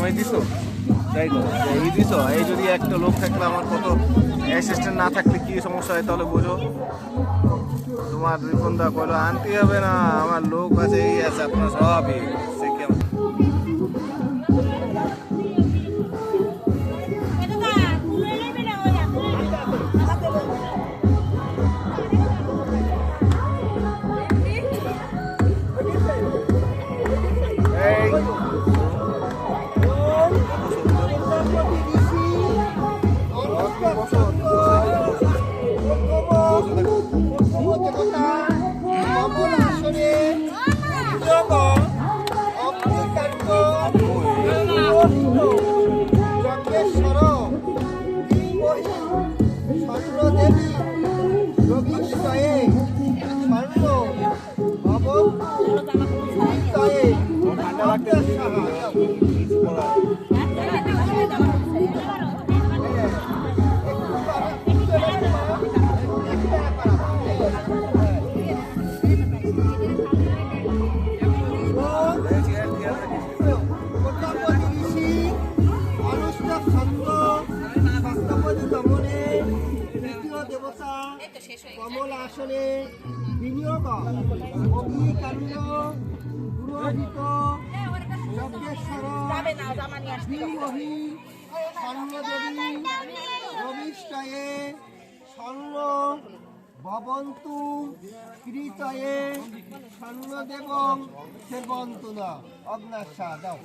সময় দিছো তাই তো এই দিছো এই যদি একটা লোক থাকলে আমার কত অ্যাসিস্ট্যান্ট না থাকলে কি সমস্যা হয় তাহলে বোঝো তোমার রিপনদা কইলো আনতে হবে না আমার লোক আছে এই আছে আপনার সবই সে কেমন কমল আসনে বিনিয়োগ অগ্নিকাণ্ড পুরোহিত যজ্ঞেশ্বর শ্রীমহী স্বর্ণদেবী রবিষ্টায়ে স্বর্ণ ভবন্তু কৃতয়ে স্বর্ণদেবং সেবন্তু না অগ্নাশা দাও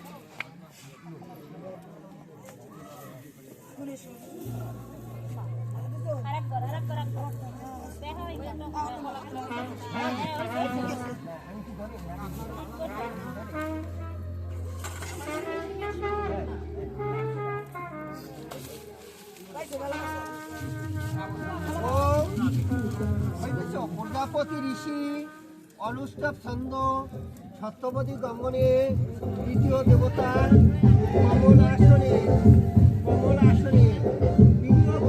প্রজাপতি ঋষি অনুষ্ঠব ছন্দ সত্যবতী গঙ্গনে দ্বিতীয় দেবতা কমল আসনে বিনিয়োগ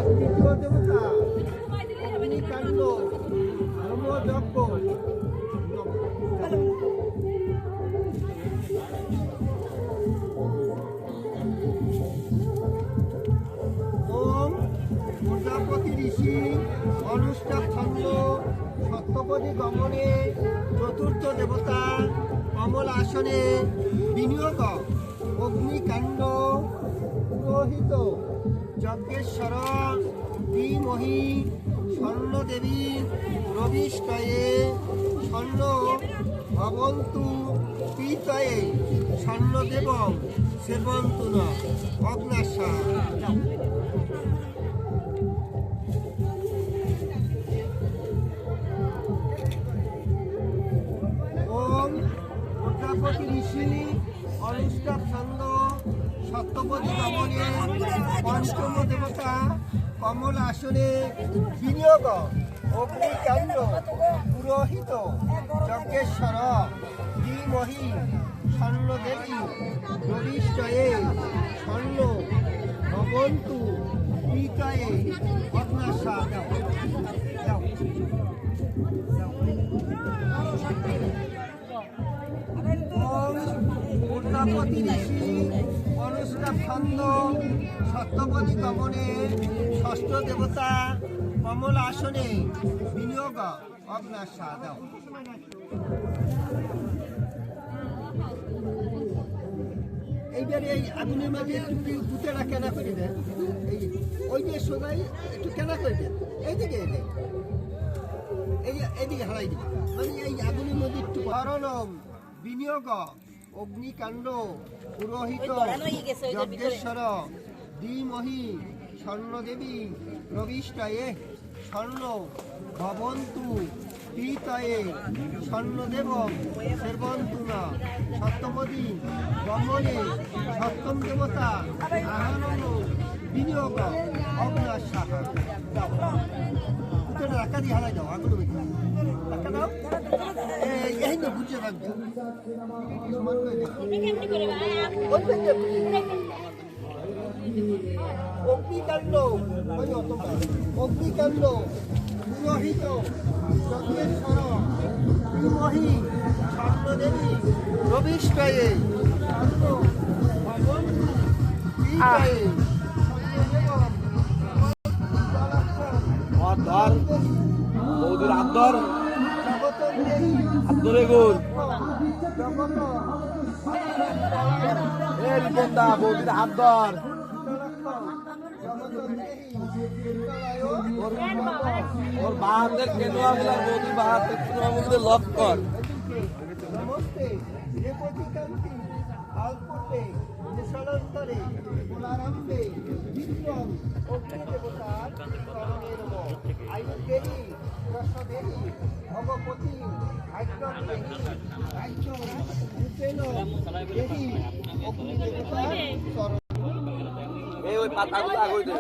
তৃতীয় দেবতা অগ্নিকাণ্ড ধর্মযজ্ঞ প্রজাপতি ঋষি অনুষ্ঠব ছন্দ সত্যপদী গমনে চতুর্থ দেবতা কমল আসনে বিনিয়োগ অগ্নিকাণ্ড পুরোহিত যজ্ঞেশ্বর ধীমহি স্বর্ণদেবী রবিষ্টায়ে স্বর্ণ ভবন্তু পীতয়ে স্বর্ণদেবং সেবন্তু ন অগ্নাশা প্রজাপতি ঋষি অনুষ্ঠব ছন্দ সত্যপদী গমনে পঞ্চম দেবতা কমল আসনে বিনিয়োগ অগ্নিকাণ্ড পুরোহিত যজ্ঞেশ্বর ধীমহি স্বর্ণদেবী রবিষ্টায়ে স্বর্ণ ভবন্তু পীতয়ে অগ্নাশা দাও প্রজাপতি ঋষি অনুষ্ঠব ছন্দ সত্যপদী গমনে ষষ্ঠ দেবতা কমল আসনে বিনিয়োগ অগ্নাশা দাও এইবারে এই আগুনের মাঝে একটু পুঁতেরা কেনা করে দেন ওই যে সোনাই একটু কেনা করে দেন এইদিকে এইদিকে হারাই দিবে মানে এই আগুনের মধ্যে একটু হরণম বিনিয়োগ অগ্নিকাণ্ড পুরোহিত যজ্ঞেশ্বর ধীমহি স্বর্ণদেবী রবিষ্টায়ে স্বর্ণ ভবন্তু পীতয়ে স্বর্ণদেব সেবন্তু না সত্যপদী গমনে সপ্তম দেবতা আহরণ বিনিয়োগ অগ্নাশা টাকা দিয়ে হারাই দাও আগুন টাকা দাও এই তো বুঝতে থাকবে অগ্নিকাণ্ড পুরোহিত যজ্ঞেশ্বর বিমোহী স্বর্ণদেবী রবিষ্টয়ে ভবন বিজয়ে ধর বৌদির হাত ধর, হাত ধরে গোল রিপনদা, বৌদির হাত ধর। ওর বাহাতের কেনুয়া মিলার বৌদির বাহাতের কেনুয়া মিলে লক কর। নমস্তে রেপতিকান্তি আলপটে মুসলন্তরে পুনরারম্ভে বিক্রম অগ্নিদেবতার চরণে নমঃ। আয়ুর্বেদী রসদেবী ভগবতী ভাগ্যম দেহি রাজ্যম রূপেণ দেহি অগ্নিদেবতার চরণ। এই ওই পাতাগুলো আগুই দে,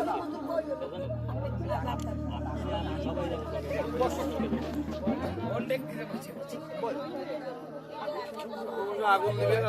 আগুন দিবে না।